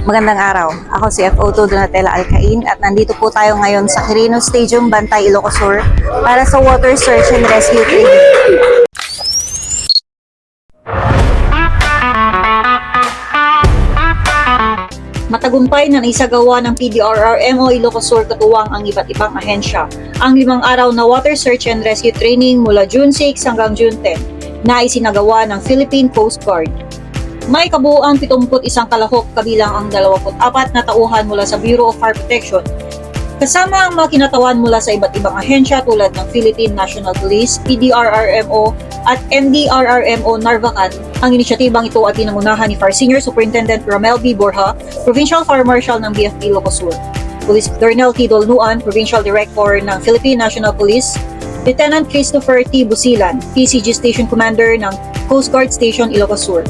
Magandang araw. Ako si FO2 Donatella Alcain at nandito po tayo ngayon sa Quirino Stadium, Bantay, Ilocos Sur para sa Water Search and Rescue Training. Matagumpay na naisagawa ng PDRRMO Ilocos Sur katuwang ang iba't ibang ahensya ang 5 araw na Water Search and Rescue Training mula June 6 hanggang June 10 na isinagawa ng Philippine Coast Guard. May kabuuang 71 kalahok kabilang ang 24 na tauhan mula sa Bureau of Fire Protection. Kasama ang mga kinatawan mula sa iba't ibang ahensya tulad ng Philippine National Police, PDRRMO at MDRRMO Narvacan. Ang inisyatibang ito ay pinangunahan ni Fire Senior Superintendent Ramel B. Borja, Provincial Fire Marshal ng BFP Ilocos Sur, Police Colonel T. Dolnuan, Provincial Director ng Philippine National Police, Lieutenant Christopher T. Busilan, PCG Station Commander ng Coast Guard Station Ilocos Sur,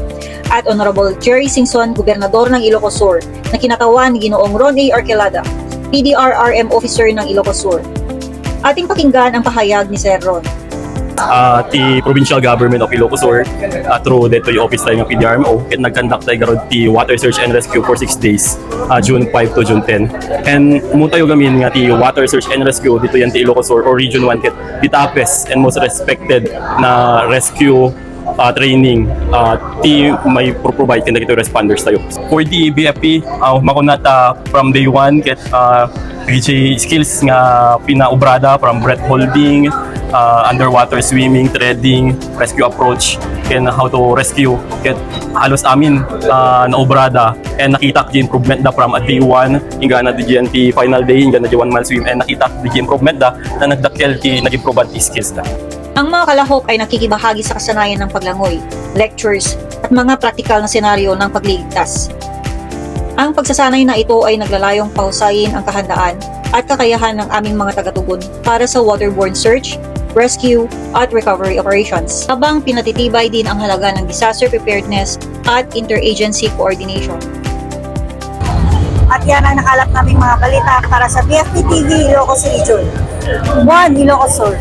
at Honorable Jerry Singson, Gobernador ng Ilocos Sur, na kinatawan ni Ginoong Ron A. Arquelada, PDRRM Officer ng Ilocos Sur. Ating pakinggan ang pahayag ni Sir Ron. The provincial government of Ilocos Sur through dito yung office tayo ng PDRMO at nag-conduct tayo garod the water search and rescue for 6 days, June 5 to June 10. And mutayo gamin nga the water search and rescue dito yan the Ilocos Sur or Region 1 ket the toughest and most respected na rescue training may provide kin dito responders tayo. For the BFP, makunat from day 1 ket skills nga pinaubrada from breath holding, underwater swimming, threading, rescue approach, and how to rescue. Ket halos amin naubrada and nakita the improvement da from day 1 hingga na the GNT final day hingga na the 1 month swim and nakita the improvement da na nagdakkel ti nag-improve the skills da. Ang mga kalahok ay nakikibahagi sa kasanayan ng paglangoy, lectures, at mga praktikal na senaryo ng pagliligtas. Ang pagsasanay na ito ay naglalayong pahusayin ang kahandaan at kakayahan ng aming mga tagatugon para sa waterborne search, rescue, at recovery operations, habang pinatitibay din ang halaga ng disaster preparedness at interagency coordination. At yan ang nakalap naming mga balita para sa BFP TV Ilocos Region. 1 Ilocos Sur.